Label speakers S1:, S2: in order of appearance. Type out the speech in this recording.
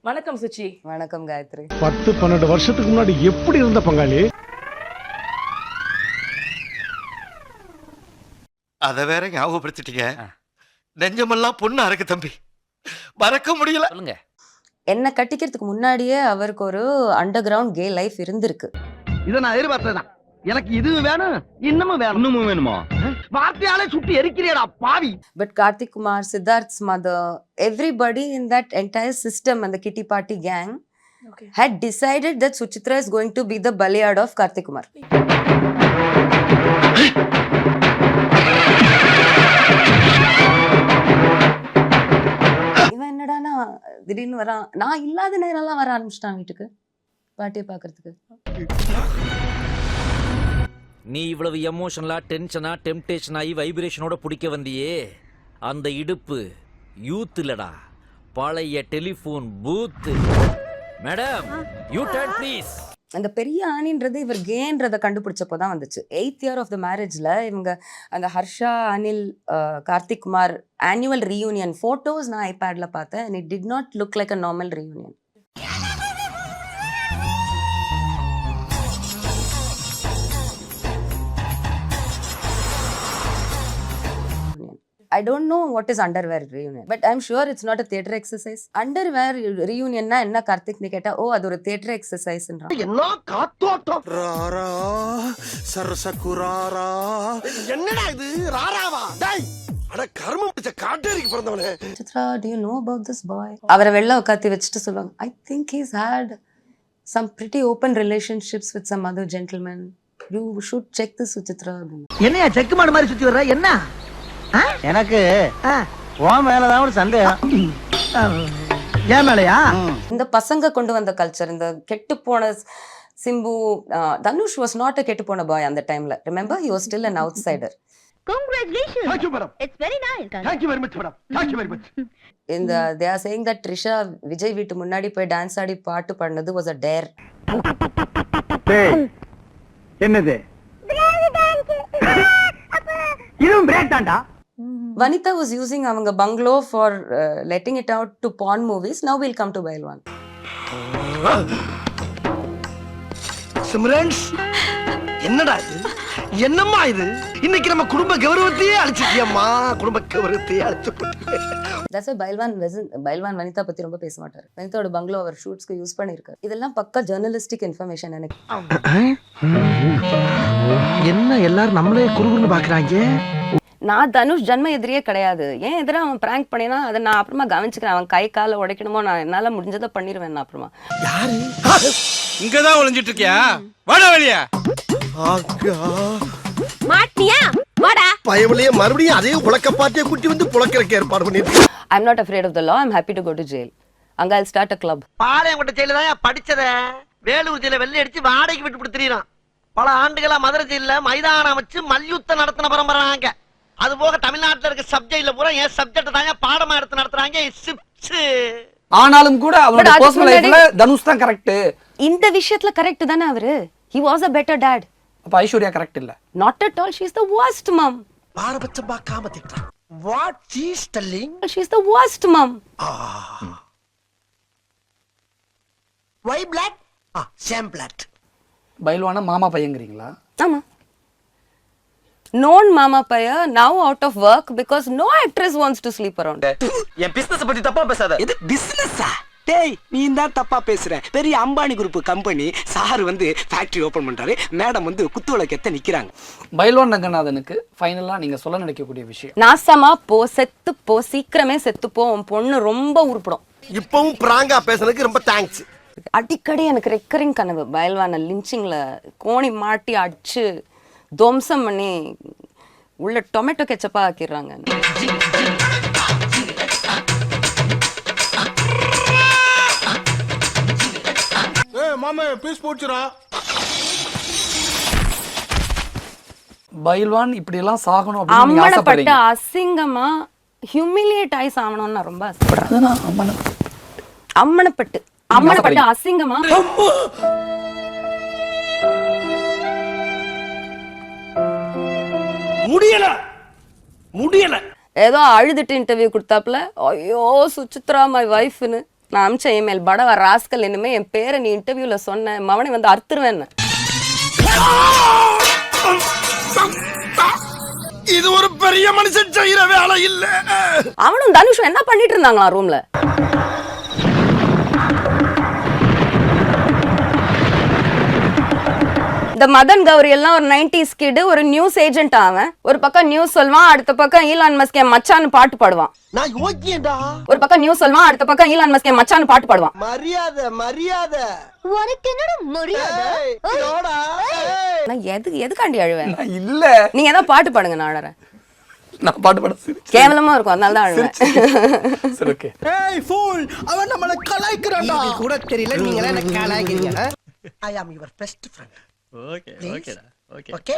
S1: வணக்கம் சுச்சி.
S2: வணக்கம் காயத்ரி.
S3: 10-12 வருஷத்துக்கு முன்னாடி எப்படி இருந்த பங்காளி?
S4: அத வேற ஞாபகப்படுத்திட்டீங்க. நெஞ்சமெல்லாம் பொண்ணா இருக்கு தம்பி, மறக்க முடியல.
S5: சொல்லுங்க.
S2: என்ன கட்டிக்கிறதுக்கு முன்னாடியே அவருக்கு ஒரு அண்டர் கிரவுண்ட் கே லைஃப் இருந்திருக்கு.
S6: இத நான் எதிர்பார்த்ததான். எனக்கு இது வேணும், இன்னமும் வேணும். இன்னமும் வேணுமா? வார்த்தையாலே சுட்டு எரிக்கிறேடா பாவி.
S2: But Karthik Kumar, Siddharth's mother, everybody in that entire system and the kitty party gang had decided that Suchitra is going to be the Baliyad of Karthik Kumar. இவன் என்னடானா திடீர்னு வரான், நான் இல்லாத நேரம்லாம் வர ஆரம்பிச்சிட்டான் வீட்டுக்கு பாட்டியை பாக்குறதுக்கு.
S5: நீ இவ்வளவு எமோஷனலா டென்ஷனா டெம்டேஷன் ஆகி வைப்ரேஷனோட பிடிக்க வந்தியே, அந்த இடுப்பு யூத் இல்லடா, பழைய telephone booth. Madam you turn please.
S2: அந்த பெரிய ஆணின்றது இவர் கேன்றதை கண்டுபிடிச்சப்போ தான் வந்துச்சு. 8th year of the marriageல இவங்க அந்த Harsha, Anil, Karthik Kumar annual reunion photos நான் ஐபேட்ல பார்த்தேன். and it did not look like a normal reunion. I don't know what is underwear reunion, but I'm sure it's not a theatre exercise. Underwear reunion na enna Karthik ni ketta, oh adu or theatre exercise ன்ற.
S6: என்ன காத்தோட்டம்.
S4: ராரா சரசகுராரா, என்னடா இது ராராவா? டேய் அட கர்மம் பிடிச்ச காட்டேரிக்கு பிறந்தவனே.
S2: Chitra, do you know about this boy? அவரை வெள்ள உட்காத்தி வச்சிட்டு சொல்லுவாங்க, I think he's had some pretty open relationships with some other gentlemen. You should check this, Chitra.
S6: என்னையா செக் மாடு மாதிரி சுத்தி வர்ற? என்ன எனக்கு உன் மேலதான் ஒரு சந்தேகம். ஏன் மேலையா?
S2: இந்த பசங்க கொண்டு வந்த கல்ச்சர், இந்த கெட்டு போன Simbu, Dhanush was not a கெட்டு போன பாய் அந்த டைம்ல. Remember, he was still an outsider.
S7: Congratulations.
S6: Thank you madam.
S7: It's very nice.
S6: Thank you very much madam. Thank you very much.
S2: They are saying that Trisha Vijay வீட்டு முன்னாடி போய் டான்ஸ் ஆடி பாட்டு பாடினது was a dare.
S6: என்னது? இதுவும் break தான்டா.
S2: Vanitha was using அவங்க bungalow for letting it out to porn movies. Now we'll come to Bailwan.
S6: Simran's, என்னடா இது? என்னம்மா இது? இன்னைக்கு நம்ம குடும்ப கௌரவத்தையே அழிச்சிட்டியம்மா. குடும்ப கௌரவத்தையே அழிச்சு போட்டியே.
S2: That's why Bailwan Vanitha பத்தி ரொம்ப பேச மாட்டாரு. Vanithaோட bungalow அவர் ஷூட்ஸ்க்கு யூஸ் பண்ணிருக்காரு. இதெல்லாம் பக்கா ஜர்னலிஸ்டிக் இன்ஃபர்மேஷன் எனக்கு.
S6: என்ன எல்லாரும் நம்மளே குறுகுறுன்னு பாக்குறாங்க?
S2: நான் தனுஷ் ஜன்ம எதிரியே கிடையாது. ஏன் எதிரா அவன் பிராங்க் பண்ணினா அதை நான் அப்புறமா கவனிச்சுக்கிறேன். அவன் கை காலை உடைக்கணுமோ, நான் என்னால முடிஞ்சதை பண்ணிடுவேன். நான் அப்புறமா
S6: யாரு
S4: இங்கதான் ஒளிஞ்சிட்டு இருக்கியா? வாடா வெளிய.
S7: மாட்டியா? வாடா.
S6: பயவளைய மறுபடியும் அதே உலக்க பாட்டியை கூட்டி வந்து புலக்கறக்க ஏற்பாடு பண்ணிட்டு.
S2: I'm not afraid of the law. I'm happy to go to jail. அங்க I'll start a club.
S6: Palayamkottai ஜெயில தான் படிச்சத. வேலூர் ஜெயில வெள்ளை அடிச்சு வாடகைக்கு விட்டு கொடுத்துறான். பல ஆண்டுகளா மதுரை ஜெயில மைதானம் அமைச்சு மல்யுத்தம் நடத்தின பரம்பராங்க. அது போக தமிழ்நாட்டுல இருக்க சப்ஜெக்ட்ல பூரா என் சப்ஜெக்ட் தாங்க பாடமா எடுத்து நடத்துறாங்க.
S8: ஆனாலும் கூட அவரோட பர்சனல் லைஃப்ல தனுஷ் தான் கரெக்ட்.
S2: இந்த விஷயத்துல கரெக்ட் தானே அவரு. He was a better dad.
S8: அப்ப ஐஸ்வர்யா கரெக்ட் இல்ல?
S2: Not at all. She's the worst mom.
S6: பாரபட்சம் பார்க்காம திட்டுறான். What she is telling?
S2: She's the worst mom.
S6: Why black? Same black.
S8: பைல்வானா மாமா பையங்கிறீங்களா?
S2: ஆமா. Known mama paya, now out of work because no actress wants to sleep around.
S6: N business பத்தி தப்பா பேசாத. இது பிசினஸா? டேய் நீ தான் தப்பா பேசுற. பெரிய அம்பானி குரூப் கம்பெனி சார் வந்து ஃபேக்டரி ஓபன் பண்றாரு. மேடம் வந்து குத்துவளக்கெத்த நிக்கிறாங்க.
S8: பைல்வான் ரங்கநாதனுக்கு ஃபைனலா நீங்க சொல்ல நினைக்கக்கூடிய விஷயம்.
S2: நாசமா போ, செத்து போ, சீக்கிரமே செத்து போ. உன் பொண்ணு ரொம்ப உருப்படும்.
S4: இப்பவும் பிராங்கா பேசுனதுக்கு ரொம்ப தேங்க்ஸ்.
S2: அடிக்கடி எனக்கு ரெக்கரிங் கனவு பைல்வான லிஞ்சிங்ல கோணி மாட்டி அடிச்சு துவம்சம் பண்ணி உள்ள டொமேட்டோ கெச்சப்பா ஆக்கிடுறாங்க.
S8: பைல்வான் இப்படி எல்லாம் சாகணும் அப்படின்னு நீங்க
S2: அம்மனப்பட்ட
S8: ஆசைப்படுறீங்க?
S2: அசிங்கமா ஹியூமிலியேட் ஆகி சாகணும்னு நான் ரொம்ப ஆசைப்படுறேன். அம்மனப்பட்டு அசிங்கமா முடியல. ஏதோ அழுதுட்டு இன்டர்வியூ கொடுத்தாப்புல, ஐயோ சுசித்ரா மை வைஃப்னு நான் அமிச்ச இமெயில் படவா ராஸ்கல் இனிமே என் பேரை நீ இன்டர்வியூல சொன்ன மவனை வந்து அறுத்துருவேன்.
S4: இது ஒரு பெரிய மனுஷன் செய்யற வேலை இல்ல.
S2: அவனும் தனுஷும் என்ன பண்ணிட்டு இருந்தாங்களா ரூம்ல? இந்த மதன் கௌரி எல்லாம் ஒரு 90s கிட், ஒரு நியூஸ் ஏஜென்ட். அவன் ஒரு பக்கம் நியூஸ் சொல்வான், அடுத்த பக்கம் ஈலான் மஸ்க் என் மச்சான்னு பாட்டு பாடுவான்.
S6: நான் யோக்கியேன்டா.
S2: ஒரு பக்கம் நியூஸ் சொல்வான், அடுத்த பக்கம் ஈலான் மஸ்க் என் மச்சான்னு பாட்டு பாடுவான்.
S6: மரியாதை மரியாதை.
S7: உனக்கு என்னடா மரியாதை?
S6: இதோடா.
S2: நான் எதுக்காண்டி அழுவேன்?
S8: இல்ல
S2: நீங்க ஏதாவது பாட்டு பாடுங்க, நான் அழறேன்.
S8: நான் பாட்டு பாட
S2: கேவலமா இருக்கும், அதனால தான் அழுவேன்.
S8: சரி ஓகே.
S6: ஏய் ஃபூல், அவன் நம்மள கலாய்க்கறான்டா. இது கூட தெரியல, நீங்க என்ன கலாய்க்கிறீங்க? I am your best friend. Okay, okay. Okay.